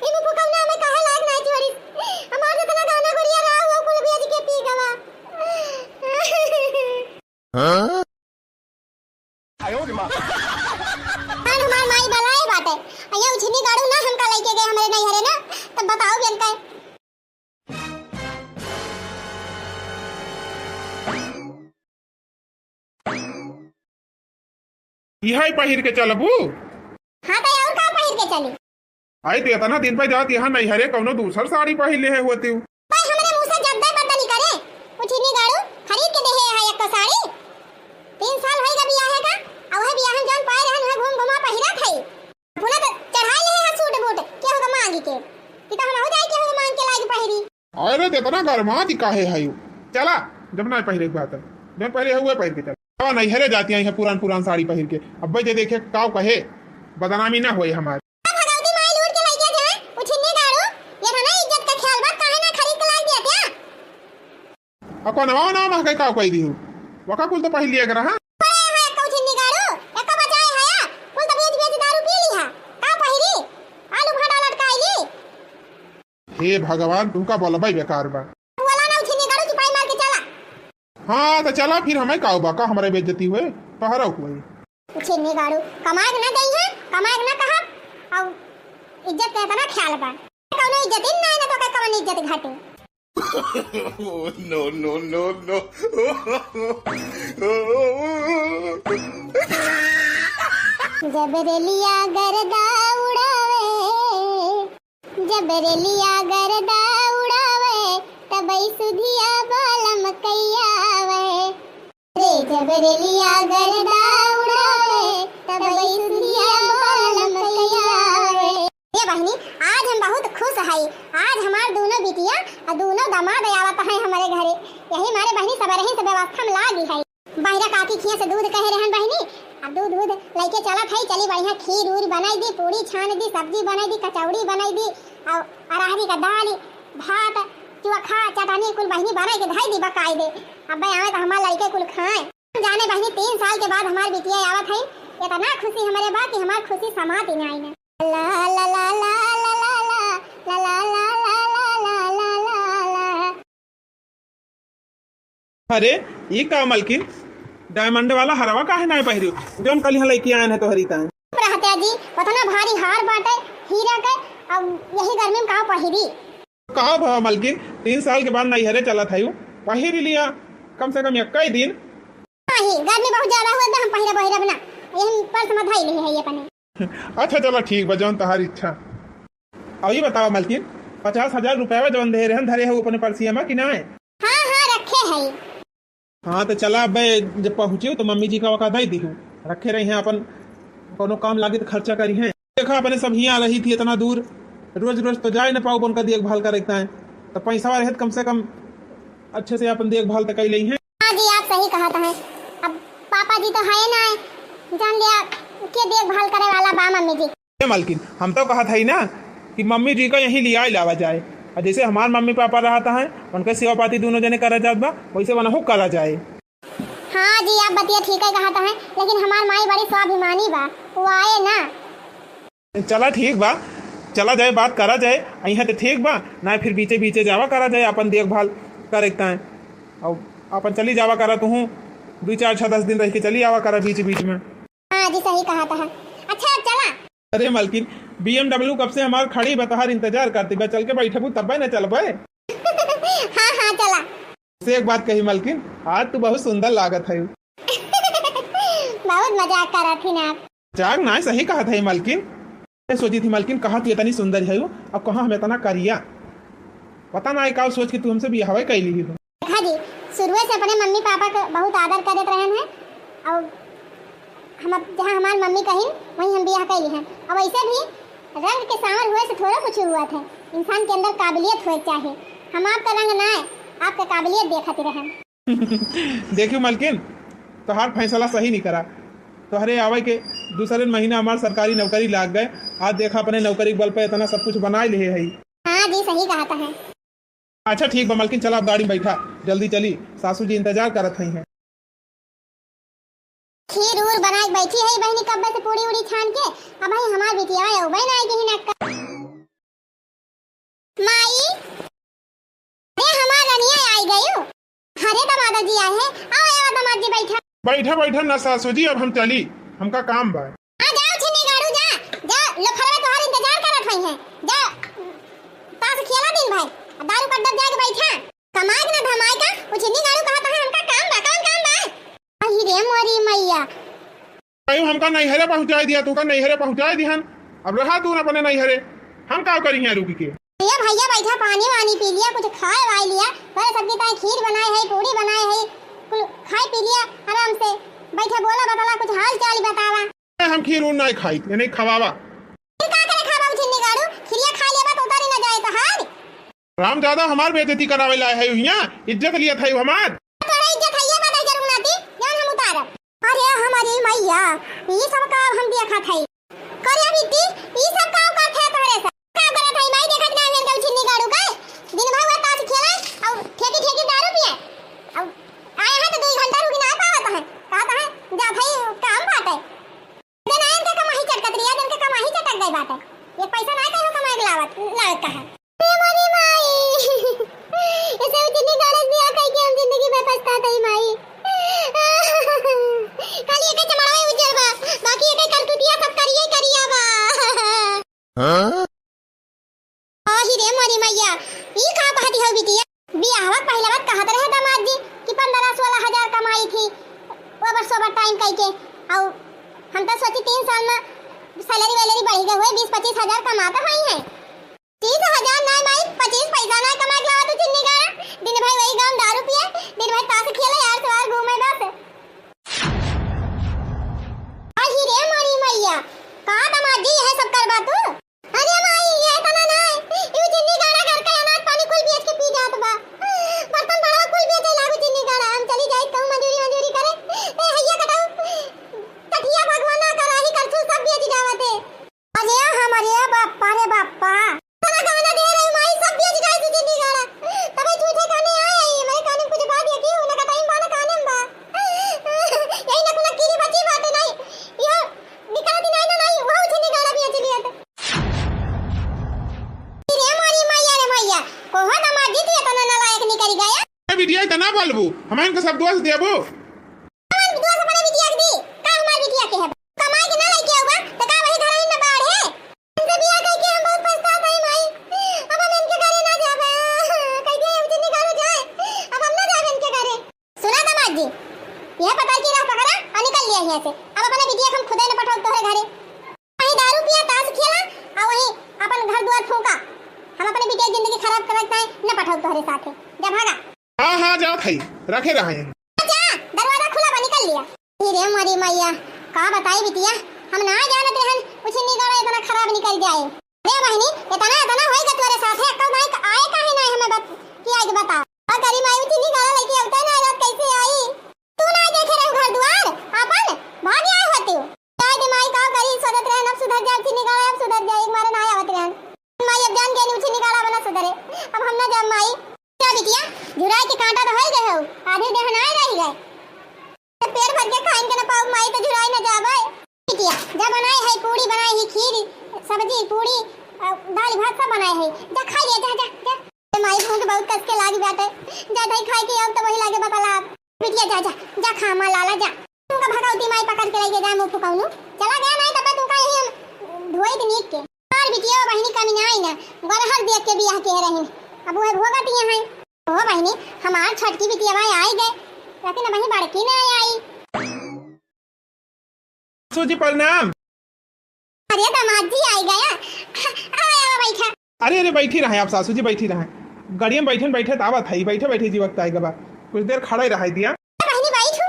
A: इनु फुकाउना में काहे लाग नहीं छोड़ी, हमार से तना गाना गुड़िया रहा वो कुल बेच के पी गवा। हां आयो रे मां, हमार माई बलाए बाटे, अया उछनी गाड़ू ना हमका लेके गए हमारे नहीं हरे ना, तब बताओ बेन का
B: यही पहिर के चलबू।
A: हां तो और का पहिर के चली?
B: आई देता ना दिन पे जात यहाँ नहीं हरे कौनो दूसर साड़ी पहले है होती हूँ।
A: भाई हमरे मुंह से जब दे बदली करे, उछनी गाड़ू खरीद के दे है एक तो साड़ी। 3 साल होई गा बियाह है का, और है बियाह जन पाए रहन है घूम घुमा पहिरा थई। पुना तो चढ़ा ले है सूट बूट के होगा मांगी के, कि तो हम हो जाए के होगा मांग के लागी पहिरी।
B: अरे देता ना गरमा दी काहे है यू। चला जब ना पहिरे के बात है, जब पहले हुए पहिर के चल। नहीं हरे जाती है पुरान पुरान साड़ी पहिर के, अब भाई जे देखे काव कहे बदनामी ना होए हमारे। अको नवा ना मा कई का कोई दी वका कुल तो पहले लिया करा। हां
A: है कौछिन्नी गाड़ू एक बचाए है कुल तो बेच बेच दारू पी ली है का पहिरी आलू भाटा लटकाईली।
B: हे भगवान तुमका बोला भाई बेकार बा,
A: वाला ना उछिन्नी गाड़ू चुपाई मार के चला।
B: हां तो चला फिर हमें काव बा का हमारे बेइज्जती हुए पहरा हुई।
A: उछिन्नी गाड़ू कमाए ना गई है, कमाए ना कहा और इज्जत का ना ख्याल बा, कौनो इज्जत ही नहीं ना तो का कौन इज्जत घाटे।
C: no, no, no, no.
A: जबरेलिया गरदा उड़ावे, जबरेलिया गरदा उड़ावे, तबई सुधिया बालम कैयावे। रे जबरेलिया गरदा उड़ावे, तबई सुधिया बालम कैयावे। ये बहनी आज हम बहुत खुश है, आज हमार दोनों बिटिया और दोनों दामाद आवत है हमारे घरे। यही हमारे बहनी सब रही सब व्यवस्था में लागी है। बाहरा काकी खिया से दूध कहे रहन बहनी, अब दूध लेके चलत है, चली बढ़िया खीर उर बनाई दी, पूरी छान दी, सब्जी बनाई दी, कचौड़ी बनाई दी, और अरहरी का दाल भात चोखा चटनी कुल बहनी बनाई के धाई दी बकाई दे। अब आवे तो हमार लड़के कुल खाए जाने। बहनी 3 साल के बाद हमार बिटिया आवत है, इतना खुशी हमारे बात कि हमार खुशी समात ही नहीं है। ला ला ला ला ला ला ला ला ला ला ला ला।
B: अरे ये का मलकिन डायमंड वाला हरवा काहे ना पहिरियो जोन कल यहाँ लेके आए हैं तो हरीता है।
A: रहते जी पतना भारी हार बाटे हीरा के, अब यही गर्मी में का पहिरी।
B: कहा भा मलकिन 3 साल के बाद नहीं हरे चला था पहिर लिया कम से कम 21 दिन।
A: नहीं गर्मी बहुत ज्यादा हुआ तो हम पहिरा पहिरा बना यही पर समझाई ली है ये पने।
B: अच्छा चलो ठीक बजौन तुम्हारी इच्छा। अब ये बताओ मलकिन 50,000 रुपया जौन दे रहे धरे है अपने परसिया में कि ना है?
A: हाँ हाँ रखे है।
B: हाँ तो चला अब जब पहुँचे तो मम्मी जी का वक़ा दे दी हूँ, रखे रही हैं अपन कोनो काम लागे तो खर्चा करी है। देखा अपने सब यहाँ रही थी इतना दूर, रोज रोज तो जा ही ना पाओ उनका देखभाल करता है, तो पैसा रहे कम से कम अच्छे से अपन देखभाल तो कर ली है।
A: हाँ जी आप सही कहा था। अब पापा जी तो है ना, जान लिया के देखभाल करे वाला बा मम्मी जी।
B: मलकिन हम तो कहा था ही ना कि मम्मी जी का यही लिया लावा जाए, और जैसे हमार मम्मी पापा रहता है उनके सेवा पाती दोनों जने करा जात बा वैसे वनहु करा जाए।
A: हाँ जी आप बतिया ठीक है कहता है, लेकिन हमार माई बड़ी स्वाभिमानी बा, वो आए ना।
B: चला ठीक बा, चला जाए बात करा जाए यहाँ तो ठीक बा ना, फिर बीचे बीचे जावा करा जाए अपन देखभाल करता है और अपन चली जावा करा तू 2-4-6-10 दिन रह के चली आवा करा बीच बीच में।
A: हाँ जी सही कहता है। अच्छा चला।
B: अरे मालकिन BMW कब से हमार खड़ी बतहार इंतजार करती बा, चल के बैठबू तब न चल पाए।
A: हाँ हाँ चला।
B: से एक बात कही मालकिन, आज तू बहुत सुंदर लागत है।
A: बहुत मजाक कर रही थी ना आप।
B: मजाक ना सही कहा था मालकिन। मैं सोची थी मालकिन कहा तू इतनी सुंदर है अब कहाँ हम इतना करिया, पता ना का सोच के तू हमसे भी हवा कैली ही।
A: हाँ जी शुरू से अपने मम्मी पापा को बहुत आदर करते रहे हैं और हम जहाँ हमारी मम्मी कहीं वहीं हम ब्याह कैली हैं। और वैसे भी रंग के सांवर हुए से थोड़ा कुछ हुआ था, इंसान के अंदर काबिलियत होनी चाहिए। हम आपका रंग ना है, आपका काबिलियत देखते रहे।
B: देखियो मालकिन तोहार फैसला सही नहीं करा, तोहरे आवे के दूसरे महीना हमार सरकारी नौकरी लाग गए, आज देखा अपने नौकरी के बल पे इतना सब कुछ बना लिए है।
A: हाँ जी सही कहता है।
B: अच्छा ठीक बा मालकिन, चला आप गाड़ी में बैठा, जल्दी चली, सासू जी इंतजार करत हैं।
A: खीर उर बना के बैठी है बहनी कब्बे से पूरी उड़ी छान के। अब भाई हमार बिटिया है बहन आएगी ही नक्का माई। अरे हमार रनिया आई गई हो। अरे दामाद जी आए हैं, आओ आओ दामाद जी बैठा।
B: बैठा बैठा ना सासू जी, अब हम चली, हमका काम बा।
A: आ जाओ छिनी गाड़ू जा जा, लफड़वा तोहार इंतजार करत हई है। जा ताश खेला दिन भाई, दारू पर डब जाके बैठा। कमाई ना धमाई का वो छिनी गाड़ू कहता है हमका काम बा, कौन काम बा? अही रे मोरी मैया,
B: आयु हमका नैहरे पहुंचाई दिया, तू का नैहरे पहुंचाई दिहन, अब रहा तू ना बने नैहरे, हम का करी है रुक के।
A: भैया भैया बैठा, पानी वानी पी लिया, कुछ खाए वाई लिया, बड़े सबकी ताई खीर बनाए है, पूरी बनाए है, खाए पी लिया आराम से बैठा। बोला बताला कुछ हाल चाल बतावा।
B: हम खीर उन नहीं खाई नहीं खवावा।
A: फिर का करे खावा छिन्नी गाड़ू, खिरिया खा लेबा तो उतारी ना जाए तो हार।
B: राम ज्यादा हमार बेइज्जती करावे लाए है, यहाँ इज्जत लिया था हमार।
A: तोरा इज्जत है ये बात जरूर नाती, जान हम उतार। अरे हमारी मैया ये सब का हम देखा था करे बिट्टी, ये सब का करत है तोरे से का करत है मैं देखत ना मेरे छिन्नी गाड़ू का दिन भर वो ताश खेला और ठेकी ठेकी दारू पिए और आया है तो 2 घंटा रुक ना पाता है, कहता है जा भाई काम बात है। दिन आयन के कमाई चटकत रिया, दिन के कमाई चटक गई बात है, ये पैसा ना कहो कमाई के लागत का है। ए मोनी माई इसे छिन्नी गाड़ू दिया कह के हम जिंदगी में पछताते ही माई। खाली एक चमड़ा में उजर बा, बाकी एक करतुतिया सब करिए करिया बा। हां आही रे मोरी मैया, ई का कहती हो बिटिया? बियाहवा पहला बात कहत रहे दामाद जी कि 15-16 हजार कमाई थी ओवर टाइम कह के, और हम तो सोची 3 साल में सैलरी वैलरी बढ़ गई हुए 20-25 हजार कमाता हई है। 30 हजार ना माई 25 पैसा ना कमा के लावा तो चिन्नी का दिन भाई वही गांव दारू पिए, दिन भर ताश खेले यार सवार घूमे बस। आही रे मोरी मैया, का दामाद जी यह सब करबा तू? अरे माई ये तना ना यू चिन्नी गाड़ा घर का अनाज पानी कुल बेच के पी जात बा, बर्तन बड़ा कुल बेचे लागू चिन्नी गाड़ा। हम चली जाई कहूं मंजूरी करे ए हैया कटाऊ तठिया भगवान ना कराही करथू सब बेच जावते। अरे हमारे बाप्पा रे बाप्पा तना गाना दे रही माई सब बेच जाई तू चिन्नी गाड़ा, तबे झूठे काने आए मैं काने कुछ बात ये क्यों ना कटाई बाना काने बा यही ना कुना कीरी बची बात नहीं यो निकलती नहीं ना नहीं वो चिन्नी गाड़ा बेच लिया तो। रे मारी मैया रे मैया कोहा ना मार दी तू इतना नालायक निकल गया।
B: ए बिटिया इतना बोलबू हम इनके सब दोस्त देबो,
A: हम दोस्त अपने बिटिया के दी का हमार बिटिया के है कमाई के ना लेके आवा तो का वही घर में बाढ़ है। इनसे बियाह कह के हम बहुत पछताते हैं माई, अब हम इनके घरे ना जाबे कह के हम चिन्नी गाड़ू जाए, अब हम ना जाबे इनके घरे। सुना दामाद जी यह पता की राह पकड़ा और निकल लिया यहां से, अब अपने बिटिया को हम खुदे न पठाओ तोरे घरे, वही दारू पिया ताश खेला और वही अपन घर द्वार फूका। हम अपने बिटिया की जिंदगी खराब करता है न पठाओ तोरे साथे, जा भागा।
B: हाँ हाँ जा खाई रखे रहे हैं।
A: जा दरवाजा खुला बा निकल लिया। रे मोरी मैया का बताई बिटिया, हम ना जानत रहन कुछ नहीं गाड़ा इतना खराब निकल जाए। रे बहनी इतना होएगा तोरे साथे कब नहीं आए काहे ना हमें बात की आज बता। और तेरी माई चिन्नी गाड़ा लेके आवता ना रात कैसे आई? तू ना देखे रहो घर द्वार अपन भाग आए होती हो शायद माई का करी सुधर रहन, अब सुधर जा चिन्नी गाड़ा अब सुधर जा, एक मारे ना आवत रहन माई अब जान के नी चिन्नी गाड़ा बना सुधरे सब्जी पूरी दाल भात सब बनाए है। जा खा ले, जा जा जा। माई भूख बहुत कस के लागी बाटे। जा दही खाए के अब तो वही लागे बकला। बिटिया जा जा जा खा मा लाला जा। तुमका भगावती माई पकड़ के लेके जा मुंह फुकाउनु। चला गया नहीं तब तुमका यही हम धोई के नीक के। और बिटिया बहनी कमी ना आई ना। गरहर देख के बियाह के रही। अब वो भोगती है। ओ बहनी हमार छोटकी बिटिया भाई आई गए। लेकिन बहनी बड़की ना आई।
B: सासू जी प्रणाम।
A: अरे दामाद जी आई गया। आया बैठा।
B: अरे अरे बैठी रहे आप सासू जी, बैठी रहे। गाड़ी में बैठे बैठे आवत है, बैठे बैठे जी वक्त आएगा बा। कुछ देर खड़ा ही रहा दिया।
A: बहनी बैठू।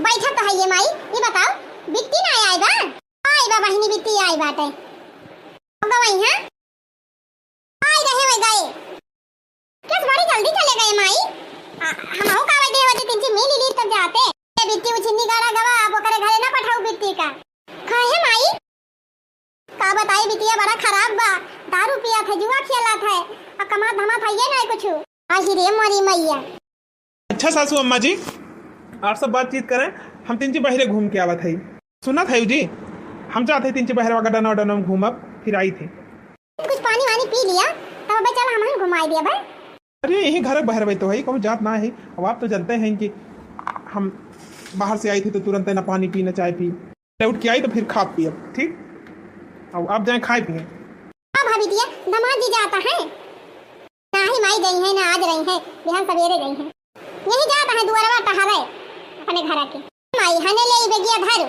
A: बैठा तो है ये माई। ये बताओ बिट्टी ना आई बा? आई बा बहनी बिट्टी आई बाटे। अब वही हां आई गए वे गए। किस बड़ी जल्दी चले गए माई। हम आओ कावे दे होते तीन मिल ली तब जाते। ये बिट्टी उछनी गाड़ा गवा अब ओकरे घरे ना पठाऊ बिट्टी का। काहे माई? का बताई बिटिया बड़ा खराब बा। दारू पिया था, जुआ खेला था, और कमा धमा था ये नहीं कुछ। आही रे मोरी मैया।
B: अच्छा सासू अम्मा जी, आप सब बातचीत करें। हम तीन ची बहरे घूम के आवत है। सुना था जी, हम चाहते तीन ची बहरे वगैरह डना घूमब फिर आई थे।
A: कुछ पानी वानी पी लिया तब बे चल हम घुमाई दिया भाई।
B: अरे यही घर बहर भाई तो है, कहूँ जात ना है। अब आप तो जानते हैं कि हम बाहर से आई थी तो तुरंत ना पानी पी ना चाय पी, उठ के आई तो फिर खा पी। अब ठीक, अब आप जाए खाए पिए।
A: हाँ भाभी दिया दामाद जी जाता है ना ही माई गई है ना आज रही है, बिहान सवेरे गई है। यही जाता है दुआरवा टहरे अपने घर के। माई हने ले बेगिया धर।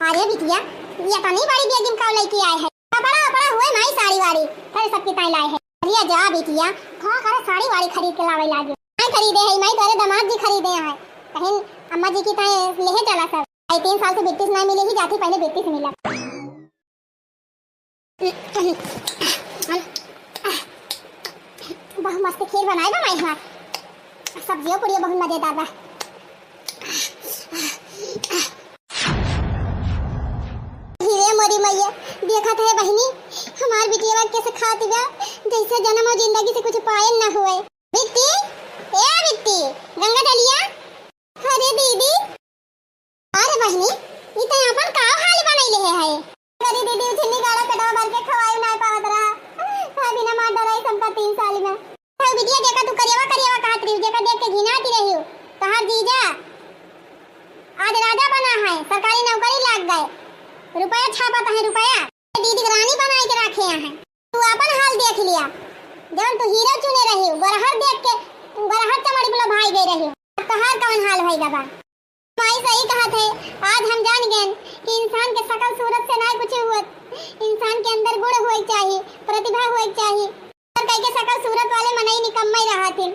A: अरे बिटिया ये तो नहीं बड़ी बेगिम का लेके आए है। बड़ा बड़ा हुए माई साड़ी वाड़ी तेरे सबके ताई लाए है। अरे जा बिटिया थोड़ा करे साड़ी वाड़ी खरीद के लावे लागे। नहीं खरीदे है माई, तेरे दामाद जी खरीदे हैं। कहीं अम्मा जी की ताई लेहे चला सब। आई 3 साल से बिट्टी नहीं मिली ही जाती, पहले बिट्टी से मिला। बहुत मस्त खीर बनाए बा माई हाथ। सब्जियों पूरी बहुत मजेदार बा। हीरे मोरी मैया देखा था बहनी हमार बिटिया कैसे खाती बा जैसे जन्म और जिंदगी से कुछ पाए ना हुए। बिट्टी ए बिट्टी गंगा डलिया। अरे दीदी, अरे बहनी ये तो अपन का हाल बनैले है। अरे दीदी उछनी गाड़ा कटवा भर के खवाई ना पावत रहा। बिना मार डराई सबका 3 साल में। तो बिटिया देखा तू करियावा कहत रही, देखा देख के घिनाती रही हो। तोहार जीजा आज राजा बना है, सरकारी नौकरी लग गए, रुपया छापता है रुपया। दीदी रानी बना के रखे हैं। तू अपन हाल देख लिया। जब तू हीरो चुने रही हो, गरहर देख के गरहर चमड़ी बोला भाई गई रही हो। तोहार कौन हाल होई बाबा? माई सही कहा थे। आज हम जान गए कि इंसान के शकल सूरत से नहीं कुछ हुआ। इंसान के अंदर गुण होए चाहिए, प्रतिभा होए चाहिए। और कई के शकल सूरत वाले मनई निकम्मे रहा थे।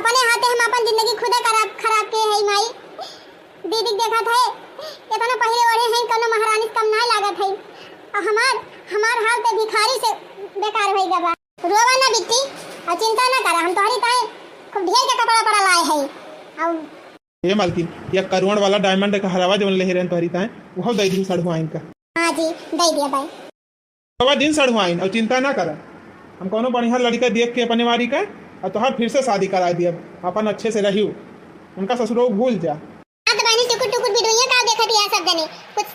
A: अपने हाथे हम अपन जिंदगी खुद खराब के है माई। दीदी देखा था इतना पहले ओढ़े हैं कोनो महारानी कम ना लागत है। और हमार हाल पे भिखारी से बेकार होई गबा। रोवा ना बिट्टी और चिंता ना करा, हम तोहरी ताए खूब ढेर के कपड़ा पड़ा लाए है। और
B: ये मालकिन या करोड़ वाला डायमंड का हरावा जवन ले रहन तोहरी ताए वो दे दिन सड़वाइन का।
A: हां जी दे दिया भाई।
B: बाबा दिन सड़वाइन और चिंता ना करा। हम कोनो बढ़िया लड़का देख के अपने वारी का और तोहार फिर से शादी करा दिया। अपन अच्छे से रहियो, उनका ससुरो भूल जा।
A: हां तो बहनी टुकुर टुकुर वीडियो का देखत या सब जने कुछ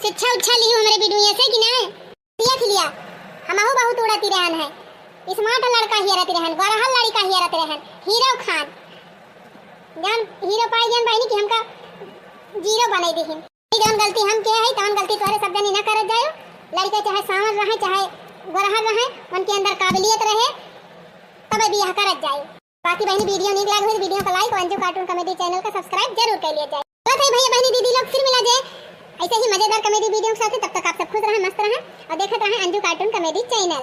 A: शिक्षा उच्छा ली हमारे वीडियो से कि ना देख लिया। हमहु बहुत उड़ाती रहन है। स्मार्ट लड़का हियरत रहन, गरहल लड़का हियरत रहन। हीरो खान जान हीरो पाई जान बहनी कि हमका जीरो बनाई दी। जौन गलती हम के है तौन गलती तोरे सब जने ना करत जायो। लड़का चाहे सावर रहे चाहे गरहल रहे, उनके अंदर काबिलियत रहे तब बियाह करत जाए। बाकी बहनी वीडियो नीक लाग हो तो वीडियो को लाइक और अंजू कार्टून कॉमेडी चैनल को सब्सक्राइब जरूर कर लिया जाए। तो भाई भैया बहनी दीदी लोग फिर मिला जाए ऐसे ही मजेदार कॉमेडी वीडियो के साथ। तब तक आप सब खुश रहें, मस्त रहें और देखते रहें अंजू कार्टून कॉमेडी चैनल।